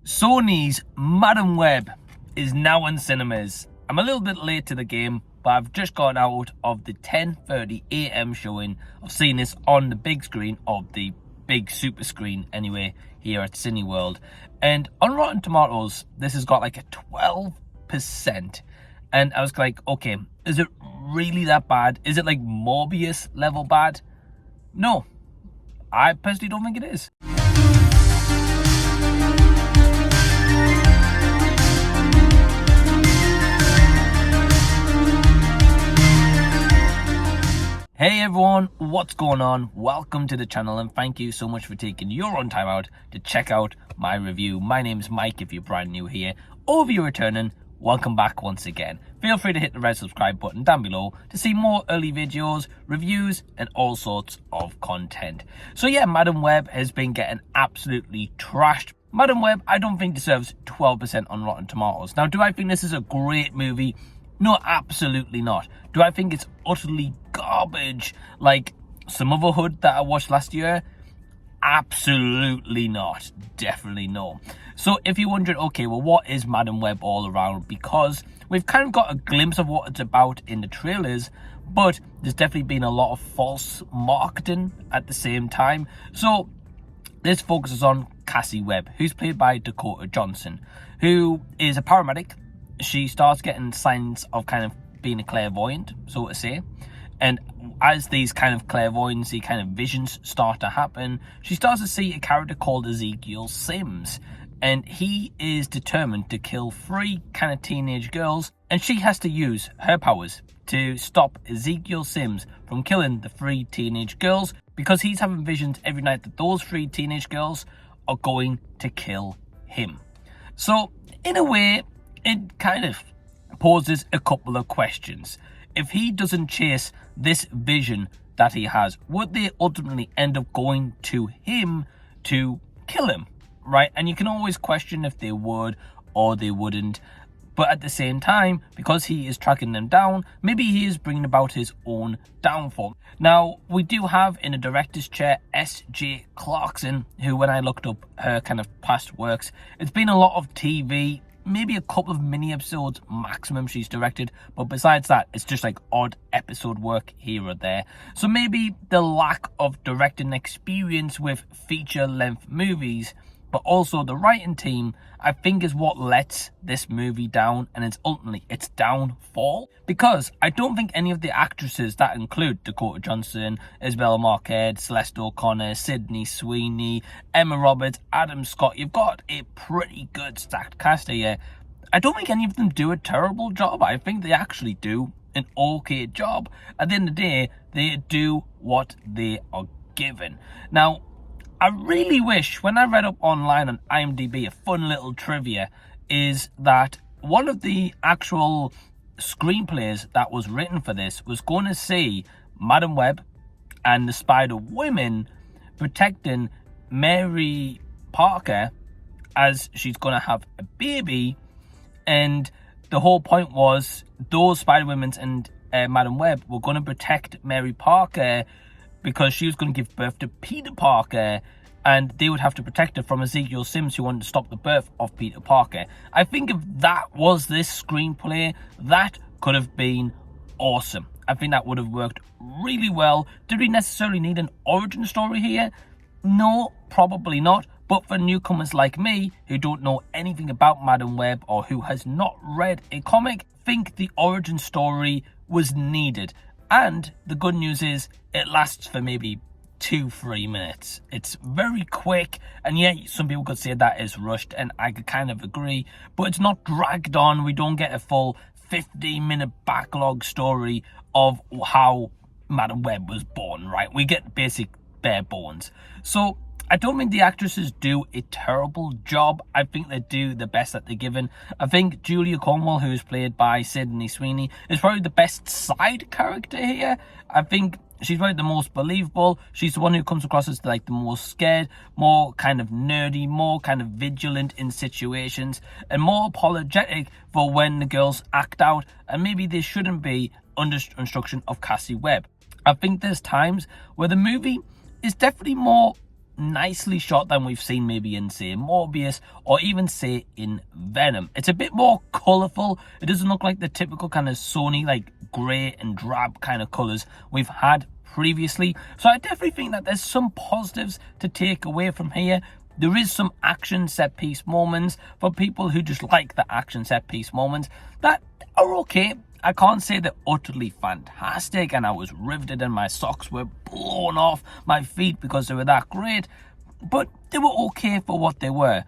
Sony's Madam Web is now in cinemas. I'm a little bit late to the game, but I've just got out of the 10:30 a.m. showing of seeing this on the big screen, of the big super screen anyway, here at Cineworld. And on Rotten Tomatoes, this has got like a 12%. And I was like, okay, is it really that bad? Is it like Morbius level bad? No, I personally don't think it is. Hey everyone, what's going on? Welcome to the channel and thank you so much for taking your own time out to check out my review. My name's Mike if you're brand new here, or if you're returning, welcome back once again. Feel free to hit the red subscribe button down below to see more early videos, reviews and all sorts of content. So yeah, Madam Web has been getting absolutely trashed. Madam Web I don't think deserves 12% on Rotten Tomatoes. Now, do I think this is a great movie? No, absolutely not. Do I think it's utterly garbage like some other hood that I watched last year? Absolutely not. Definitely no. So if you're wondering, okay, well, what is Madam Web all around? Because we've kind of got a glimpse of what it's about in the trailers, but there's definitely been a lot of false marketing at the same time. So this focuses on Cassie Webb, who's played by Dakota Johnson, who is a paramedic. She starts getting signs of kind of being a clairvoyant, so to say. And as these kind of clairvoyancy kind of visions start to happen, she starts to see a character called Ezekiel Sims. And he is determined to kill 3 kind of teenage girls. And she has to use her powers to stop Ezekiel Sims from killing the 3 teenage girls, because he's having visions every night that those 3 teenage girls are going to kill him. So in a way, it kind of poses a couple of questions. If he doesn't chase this vision that he has, would they ultimately end up going to him to kill him, right? And you can always question if they would or they wouldn't. But at the same time, because he is tracking them down, maybe he is bringing about his own downfall. Now, we do have in a director's chair S.J. Clarkson, who when I looked up her kind of past works, it's been a lot of TV, maybe a couple of mini episodes maximum she's directed, but besides that it's just like odd episode work here or there. So maybe the lack of directing experience with feature length movies, but also the writing team, I think is what lets this movie down, and it's ultimately its downfall. Because I don't think any of the actresses that include Dakota Johnson, Isabela Merced, Celeste O'Connor, Sydney Sweeney, Emma Roberts, Adam Scott, you've got a pretty good stacked cast here. I don't think any of them do a terrible job. I think they actually do an okay job. At the end of the day, they do what they are given. Now, I really wish, when I read up online on IMDb, a fun little trivia is that one of the actual screenplays that was written for this was going to see Madam Web and the Spider Women protecting Mary Parker as she's going to have a baby. And the whole point was those Spider Women and Madam Web were going to protect Mary Parker because she was going to give birth to Peter Parker, and they would have to protect her from Ezekiel Sims, who wanted to stop the birth of Peter Parker. I think if that was this screenplay, that could have been awesome. I think that would have worked really well. Did we necessarily need an origin story here? No, probably not. But for newcomers like me, who don't know anything about Madam Web or who has not read a comic, I think the origin story was needed. And the good news is it lasts for maybe 2-3 minutes. It's very quick, and yeah, some people could say that is rushed, and I could kind of agree, but it's not dragged on. We don't get a full 15-minute backlog story of how Madam Web was born, right? We get basic bare bones. So I don't think the actresses do a terrible job. I think they do the best that they're given. I think Julia Cornwell, who is played by Sydney Sweeney, is probably the best side character here. I think she's probably the most believable. She's the one who comes across as like the most scared, more kind of nerdy, more kind of vigilant in situations, and more apologetic for when the girls act out and maybe they shouldn't be under instruction of Cassie Webb. I think there's times where the movie is definitely more nicely shot than we've seen maybe in, say, Morbius or even, say, in Venom. It's a bit more colourful. It doesn't look like the typical kind of Sony, like, grey and drab kind of colours we've had previously. So I definitely think that there's some positives to take away from here. There is some action set piece moments for people who just like the action set piece moments that are okay. I can't say they're utterly fantastic and I was riveted and my socks were blown off my feet because they were that great, but they were okay for what they were.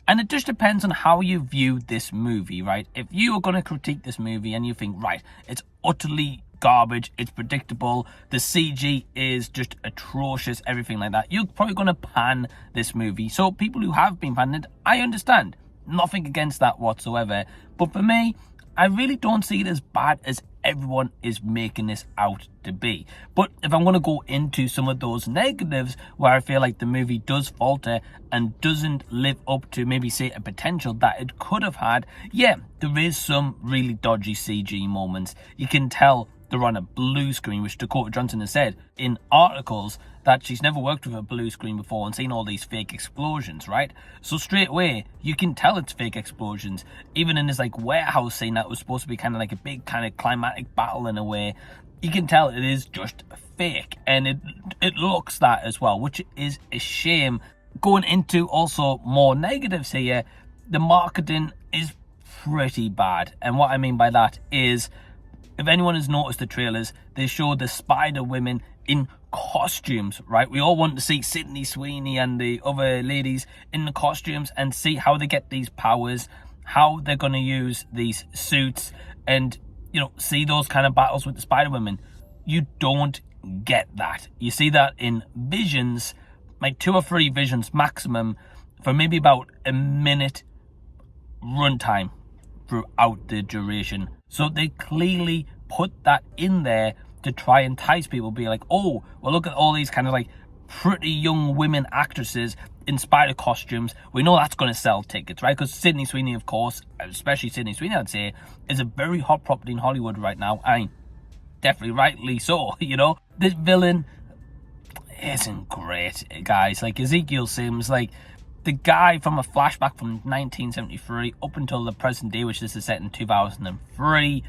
And it just depends on how you view this movie, right? If you are going to critique this movie and you think, right, it's utterly garbage, it's predictable, the CG is just atrocious, everything like that, you're probably going to pan this movie. So people who have been panned, I understand. Nothing against that whatsoever. But for me, I really don't see it as bad as everyone is making this out to be. But if I'm going to go into some of those negatives where I feel like the movie does falter and doesn't live up to maybe, say, a potential that it could have had, yeah, there is some really dodgy CG moments. You can tell they're on a blue screen, which Dakota Johnson has said in articles that she's never worked with a blue screen before and seen all these fake explosions, right? So straight away, you can tell it's fake explosions. Even in this like warehouse scene that was supposed to be kind of like a big kind of climatic battle in a way, you can tell it is just fake. And it looks that as well, which is a shame. Going into also more negatives here, the marketing is pretty bad. And what I mean by that is, if anyone has noticed the trailers, they show the Spider Women in costumes, right? We all want to see Sydney Sweeney and the other ladies in the costumes and see how they get these powers, how they're going to use these suits, and, you know, see those kind of battles with the Spider Women. You don't get that. You see that in visions, like 2 or 3 visions maximum, for maybe about a minute runtime throughout the duration. So they clearly put that in there to try and entice people, be like, oh, well, look at all these kind of like pretty young women actresses in spider costumes. We know that's going to sell tickets, right? Because Sydney Sweeney, of course, especially Sydney Sweeney, I'd say, is a very hot property in Hollywood right now. I mean, definitely rightly so, you know. This villain isn't great, guys. Like Ezekiel Sims, like the guy from a flashback from 1973 up until the present day, which this is set in 2003,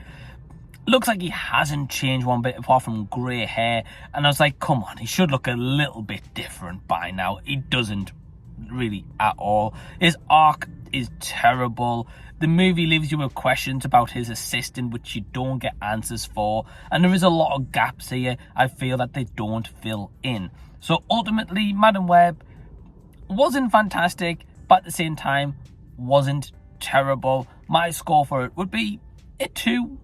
looks like he hasn't changed one bit apart from grey hair. And I was like, come on, he should look a little bit different by now. He doesn't really at all. His arc is terrible. The movie leaves you with questions about his assistant, which you don't get answers for. And there is a lot of gaps here, I feel, that they don't fill in. So ultimately, Madam Web wasn't fantastic, but at the same time, wasn't terrible. My score for it would be a 2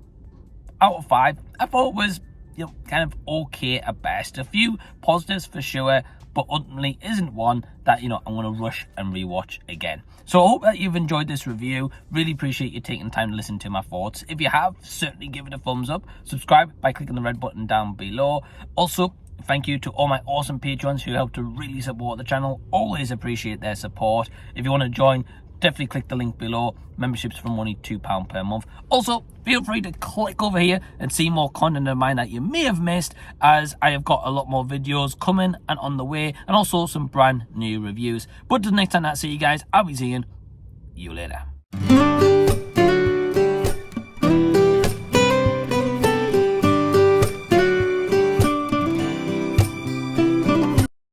out of 5. I thought it was, you know, kind of okay at best. A few positives for sure, but ultimately isn't one that, you know, I'm going to rush and rewatch again. So I hope that you've enjoyed this review. Really appreciate you taking the time to listen to my thoughts. If you have, certainly give it a thumbs up. Subscribe by clicking the red button down below. Also, thank you to all my awesome patrons who help to really support the channel. Always appreciate their support. If you want to join, definitely click the link below. Memberships from only £2 per month. Also, feel free to click over here and see more content of mine that you may have missed, as I have got a lot more videos coming and on the way, and also some brand new reviews. But until next time I see you guys, I'll be seeing you later.